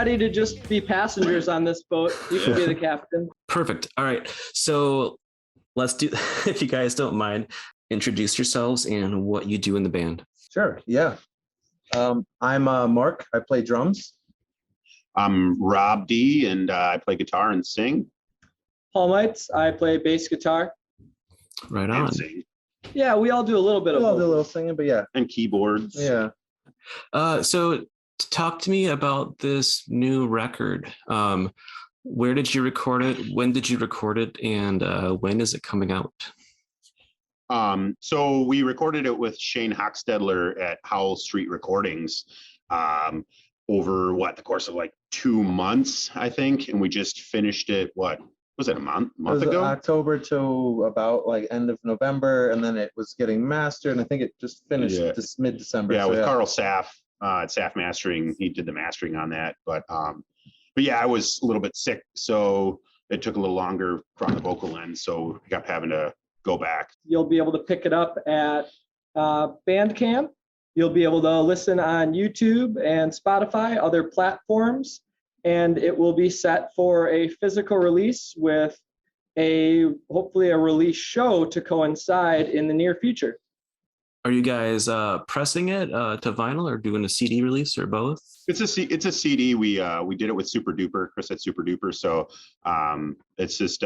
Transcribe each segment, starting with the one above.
ready to just be passengers on this boat. You can be the captain. Perfect. All right. So let's do, if you guys don't mind, introduce yourselves and what you do in the band. Sure. Yeah. I'm Mark. I play drums. I'm Rob D, and I play guitar and sing. Paul Mites. I play bass guitar. Right And on. sing. Yeah, we all do a little bit of We all both. do a little singing, but yeah. And keyboards. Yeah. So talk to me about this new record. Where did you record it? When did you record it? And when is it coming out? So we recorded it with Shane Hochstetler at Howl Street Recordings over the course of like 2 months, I think. And we just finished it, was it a month ago? October to about like end of November, and then it was getting mastered, and I think it just finished this mid-December. Yeah, with Carl Saff at Saff Mastering. He did the mastering on that. But yeah, I was a little bit sick, so it took a little longer from the vocal end. So I kept having to go back. You'll be able to pick it up at Bandcamp. You'll be able to listen on YouTube and Spotify, other platforms, and it will be set for a physical release with hopefully a release show to coincide in the near future. Are you guys pressing it to vinyl or doing a CD release or both? It's a CD. We did it with Super Duper. Chris at Super Duper. So it's just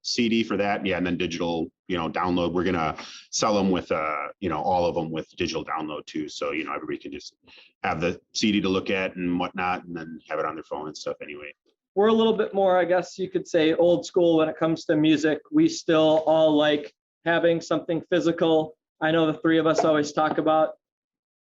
CD for that. Yeah, and then digital, download. We're gonna sell them with all of them with digital download too. So everybody can just have the CD to look at and whatnot, and then have it on their phone and stuff. Anyway, we're a little bit more, I guess you could say, old school when it comes to music. We still all like having something physical. I know the three of us always talk about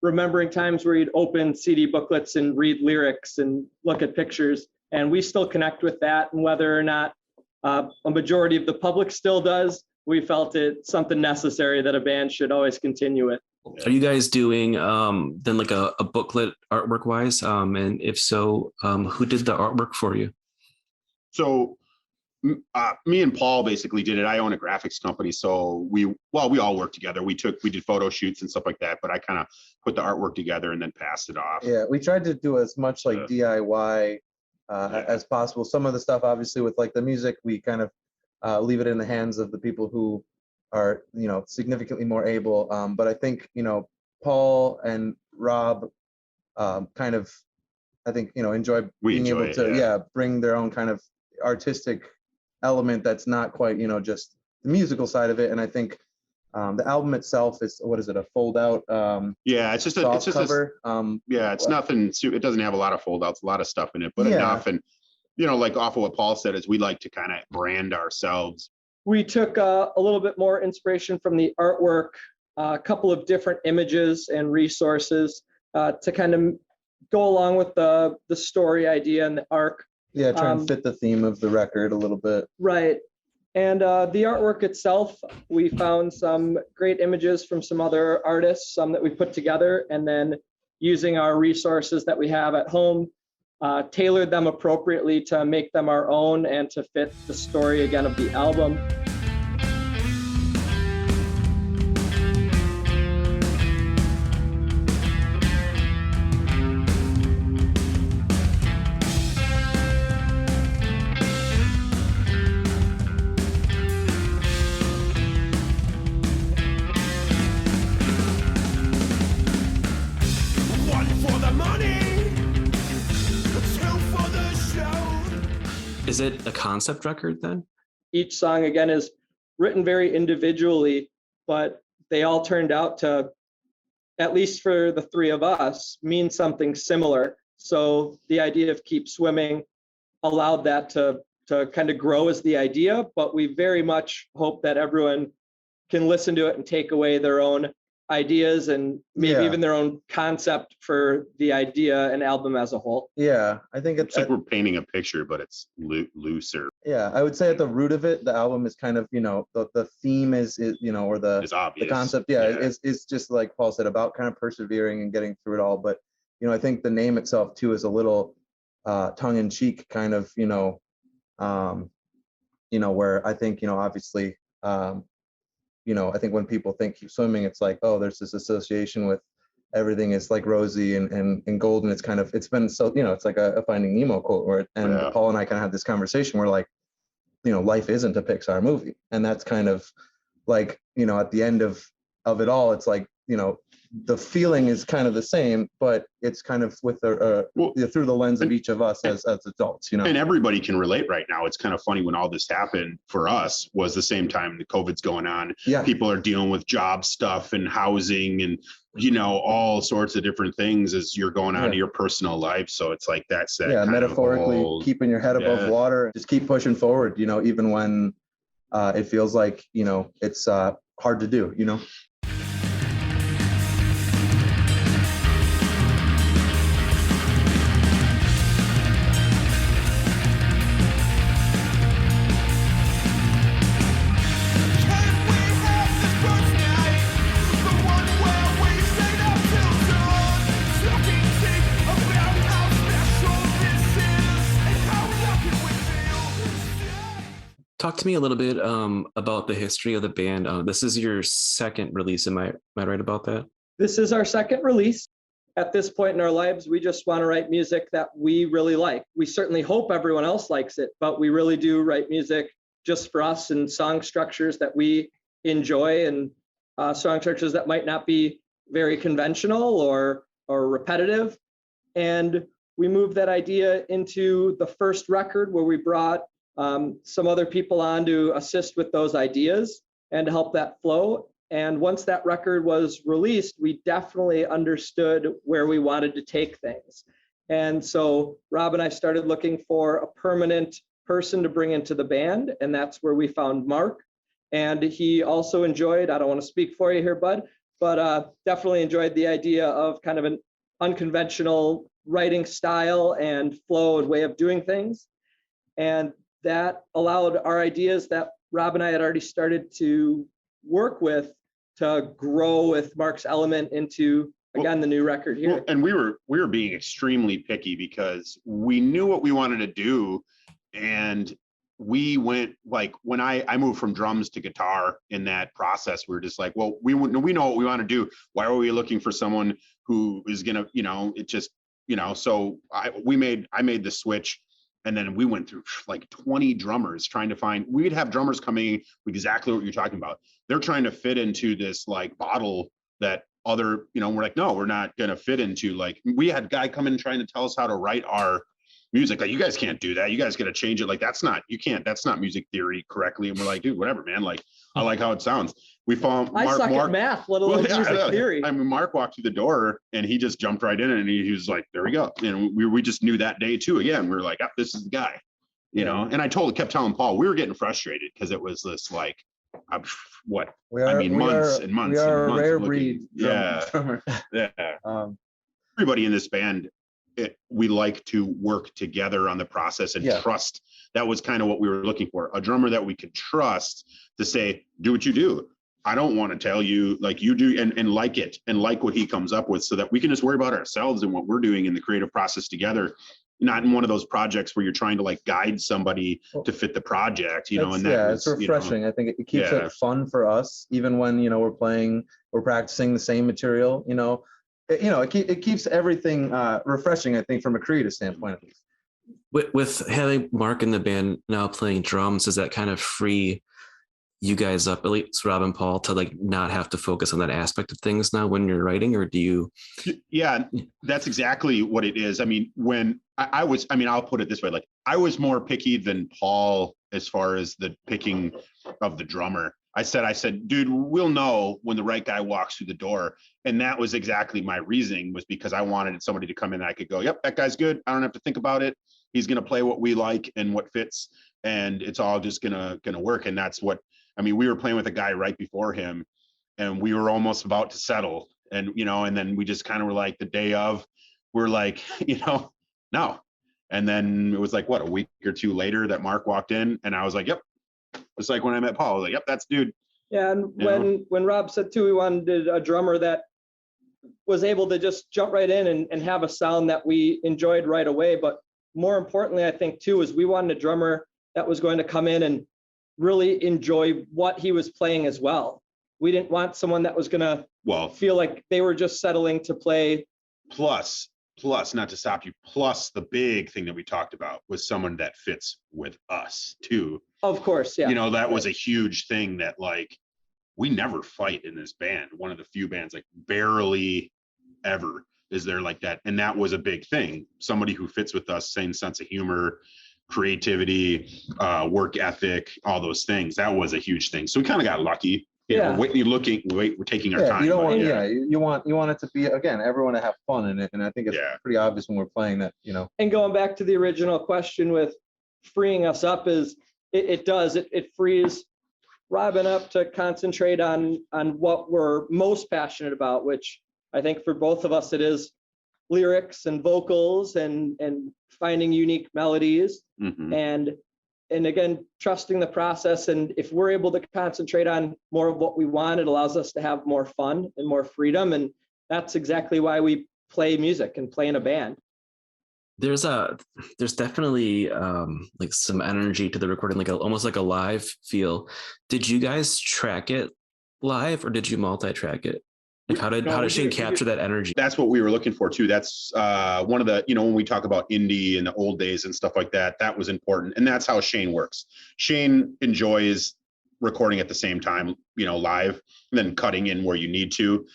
remembering times where you'd open CD booklets and read lyrics and look at pictures, and we still connect with that. And whether or not a majority of the public still does, we felt it something necessary that a band should always continue it. Are you guys doing then like a booklet artwork wise? And if so, who did the artwork for you? So me and Paul basically did it. I own a graphics company, so we all worked together. We did photo shoots and stuff like that, but I kind of put the artwork together and then passed it off. Yeah, we tried to do as much like DIY as possible. Some of the stuff, obviously, with like the music, we kind of leave it in the hands of the people who are, significantly more able. But I think, Paul and Rob kind of, I think, enjoy being able to bring their own kind of artistic element that's not quite just the musical side of it. And I think the album itself is, what is it, a fold out it's just a cover. It's nothing, it doesn't have a lot of fold outs, a lot of stuff in it, but enough. And like off of what Paul said, is we like to kind of brand ourselves. We took a little bit more inspiration from the artwork, a couple of different images and resources to kind of go along with the story idea and the arc. Yeah, try and fit the theme of the record a little bit. Right. And the artwork itself, we found some great images from some other artists, some that we put together, and then using our resources that we have at home, tailored them appropriately to make them our own and to fit the story again of the album. Is it a concept record then? Each song, again, is written very individually, but they all turned out to, at least for the three of us, mean something similar. So the idea of Keep Swimming allowed that to kind of grow as the idea, but we very much hope that everyone can listen to it and take away their own ideas and maybe even their own concept for the idea and album as a whole. Yeah, I think it's like we're painting a picture, but it's looser. Yeah, I would say at the root of it, the album is kind of, the theme is or the concept, is just like Paul said, about kind of persevering and getting through it all. But, I think the name itself too is a little tongue-in-cheek kind of, where I think, obviously, I think when people think Keep Swimming, it's like, oh, there's this association with, everything is like rosy and golden. It's been so, it's like a Finding Nemo quote Paul and I kind of had this conversation where like, life isn't a Pixar movie. And that's kind of like, at the end of it all, it's like, the feeling is kind of the same, but it's kind of with through the lens of each of us as adults, And everybody can relate right now. It's kind of funny, when all this happened for us was the same time the COVID's going on. Yeah. People are dealing with job stuff and housing and, all sorts of different things as you're going on to your personal life. So it's like, that's that. Yeah. Kind Metaphorically, of keeping your head above water, just keep pushing forward, even when it feels like, it's hard to do, Talk to me a little bit about the history of the band. This is your second release. Am I right about that? This is our second release. At this point in our lives, we just want to write music that we really like. We certainly hope everyone else likes it, but we really do write music just for us, and song structures that we enjoy, and song structures that might not be very conventional or repetitive. And we moved that idea into the first record, where we brought some other people on to assist with those ideas and to help that flow. And once that record was released, we definitely understood where we wanted to take things. And so Rob and I started looking for a permanent person to bring into the band, and that's where we found Mark. And he also enjoyed, I don't want to speak for you here, bud, but definitely enjoyed the idea of kind of an unconventional writing style and flow and way of doing things. And that allowed our ideas that Rob and I had already started to work with to grow with Mark's element into, again, the new record here. And we were being extremely picky because we knew what we wanted to do. And we went, like, when I moved from drums to guitar in that process, we were just like, well, we know what we want to do. Why are we looking for someone who is going to, so I made the switch. And then we went through like 20 drummers trying to find, we'd have drummers coming exactly what you're talking about. They're trying to fit into this like bottle that other, we're like, no, we're not going to fit into. Like, we had a guy come in trying to tell us how to write our music. Like, you guys can't do that. You guys got to change it. Like, that's not music theory correctly. And we're like, dude, whatever, man. Like, I like how it sounds. We found I suck at math, let alone music theory. I mean, Mark walked through the door and he just jumped right in, and he was like, there we go. And we just knew that day too. Again, we were like, oh, this is the guy, and I kept telling Paul, we were getting frustrated because it was this like, months and months. We are a rare breed. Yeah. Everybody in this band, we like to work together on the process and trust. That was kind of what we were looking for. A drummer that we could trust to say, do what you do. I don't want to tell you like you do, and like it and like what he comes up with, so that we can just worry about ourselves and what we're doing in the creative process together. Not in one of those projects where you're trying to like guide somebody to fit the project, it's refreshing. I think it keeps it fun for us, even when, we're practicing the same material, it keeps everything refreshing, I think, from a creative standpoint, at least. With having Mark in the band now playing drums, does that kind of free you guys up, at least Rob and Paul, to like not have to focus on that aspect of things now when you're writing, or do you? Yeah, that's exactly what it is. I mean, when I'll put it this way, like, I was more picky than Paul as far as the picking of the drummer. I said, dude, we'll know when the right guy walks through the door. And that was exactly my reasoning, was because I wanted somebody to come in that I could go, yep, that guy's good. I don't have to think about it. He's going to play what we like and what fits, and it's all just going to work. And that's what, we were playing with a guy right before him, and we were almost about to settle. And, and then we just kind of were like, the day of, we're like, no. And then it was like, what, a week or two later that Mark walked in, and I was like, yep. Just like when I met Paul, I was like, yep, that's dude. Yeah, and when Rob said too, we wanted a drummer that was able to just jump right in and have a sound that we enjoyed right away. But more importantly, I think too, is we wanted a drummer that was going to come in and really enjoy what he was playing as well. we didn't want someone that was going to Well, feel like they were just settling to play. plus, not to stop you, plus the big thing that we talked about was someone that fits with us too. Of course, yeah. You know, that was a huge thing that like, we never fight in this band. One of the few bands, like barely ever is there like that. And that was a big thing. Somebody who fits with us, same sense of humor, creativity, work ethic, all those things. That was a huge thing. So we kind of got lucky. Yeah. We're taking our time. You don't but want, you want it to be, again, everyone to have fun in it. And I think it's pretty obvious when we're playing that, you know. And going back to the original question with freeing us up is it frees Robin up to concentrate on what we're most passionate about, which I think for both of us, it is lyrics and vocals and finding unique melodies. Mhm. And again, trusting the process. And if we're able to concentrate on more of what we want, it allows us to have more fun and more freedom. And that's exactly why we play music and play in a band. There's definitely like some energy to the recording, like almost like a live feel. Did you guys track it live or did you multi-track it? Like how did Shane capture that energy? That's what we were looking for too. That's one of the, you know, when we talk about indie in the old days and stuff like that, that was important. And that's how Shane works. Shane enjoys recording at the same time, you know, live, and then cutting in where you need to.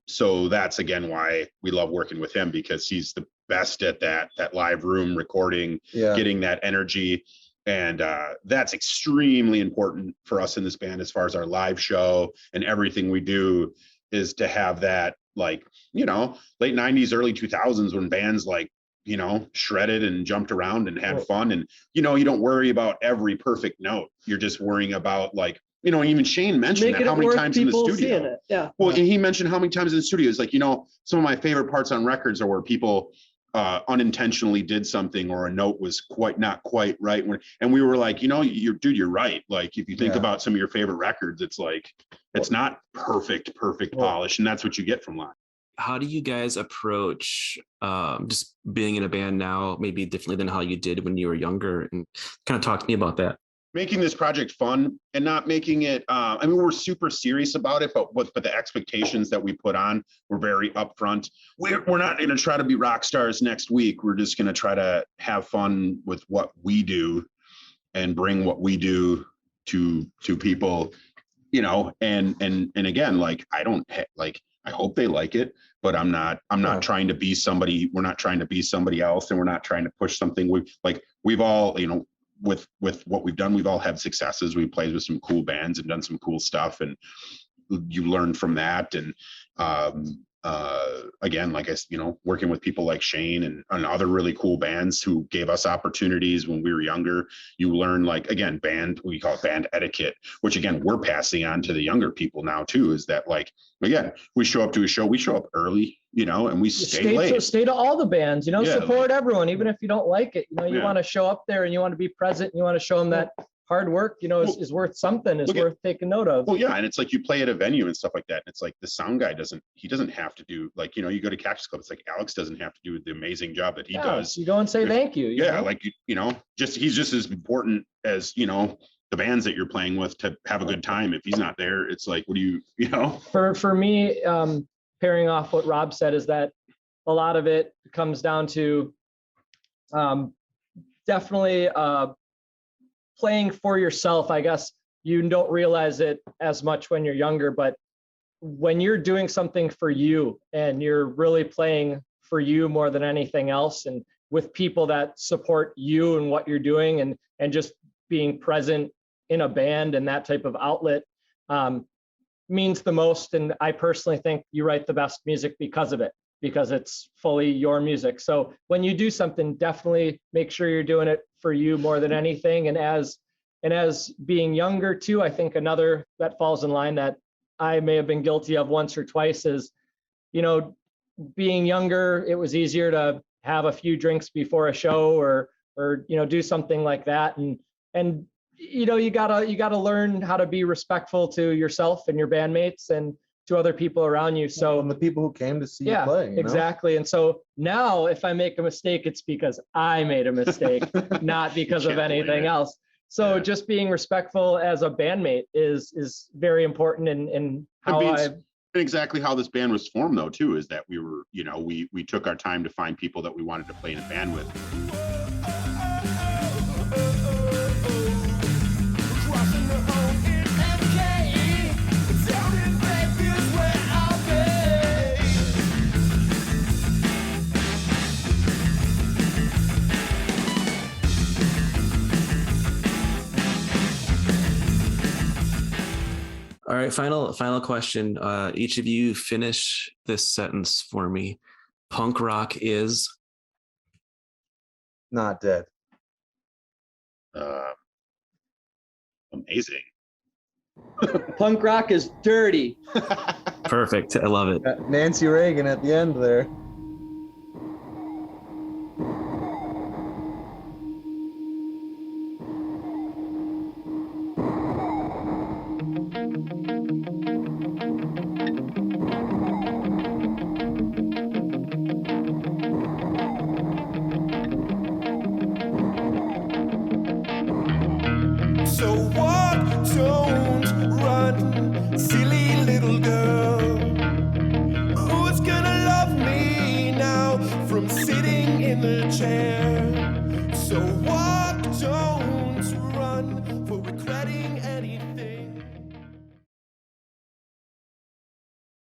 So that's again why we love working with him, because he's the best at that live room recording, getting that energy. And that's extremely important for us in this band as far as our live show and everything we do, is to have that, like, you know, late 90s, early 2000s when bands like, you know, shredded and jumped around and had fun. And, you know, you don't worry about every perfect note. You're just worrying about, like, you know, even Shane mentioned that how many times in the studio. Yeah. Well, and he mentioned how many times in the studio. It's like, you know, some of my favorite parts on records are where people unintentionally did something or a note was not quite right. And we were like, you know, you're right. Like, if you think about some of your favorite records, it's like, it's not perfect polish. And that's what you get from live. How do you guys approach just being in a band now, maybe differently than how you did when you were younger? And kind of talk to me about that. Making this project fun and not making it, I mean, we're super serious about it, but the expectations that we put on were very upfront. We're not going to try to be rock stars next week. We're just going to try to have fun with what we do and bring what we do to people, you know, and again, like, I hope they like it, but I'm not trying to be somebody. We're not trying to be somebody else, and we're not trying to push something. We've all, you know, with what we've done, we've all had successes. We played with some cool bands and done some cool stuff, and you learn from that. And again, like you know, working with people like Shane and other really cool bands who gave us opportunities when we were younger, you learn, like, again, we call it band etiquette, which again, we're passing on to the younger people now too, is that, like, again, we show up to a show, we show up early, you know, and we stay late. Stay to all the bands, you know, support everyone, even if you don't like it, you know, you Yeah. want to show up there and you want to be present and you want to show them that hard work, you know, is worth something, is worth taking note of. Well, yeah, and it's like you play at a venue and stuff like that. And it's like the sound guy doesn't have to do, like, you know, you go to Cactus Club, it's like Alex doesn't have to do the amazing job that he does. You go and say thank you. Yeah, know? like, you know, he's just as important as, you know, the bands that you're playing with to have a good time. If he's not there, it's like, what do you know? For me, pairing off what Rob said, is that a lot of it comes down to definitely playing for yourself. I guess you don't realize it as much when you're younger, but when you're doing something for you and you're really playing for you more than anything else, and with people that support you and what you're doing, and just being present in a band and that type of outlet means the most. And I personally think you write the best music because of it, because it's fully your music. So when you do something, definitely make sure you're doing it for you more than anything. And as being younger too, I think another that falls in line that I may have been guilty of once or twice is, you know, being younger, it was easier to have a few drinks before a show or you know, do something like that. And you know, you gotta learn how to be respectful to yourself and your bandmates and to other people around you. So and the people who came to see you play. Exactly. And so now if I make a mistake, it's because I made a mistake, not because of anything else. So Yeah. just being respectful as a bandmate is very important in how And exactly how this band was formed though too, is that we were, you know, we took our time to find people that we wanted to play in a band with. All right, final question. Each of you finish this sentence for me. Punk rock is Not dead. Amazing. Punk rock is dirty. perfect. I love it. Nancy Reagan at the end there. So walk, don't run, silly little girl. Who's gonna love me now from sitting in the chair? So walk.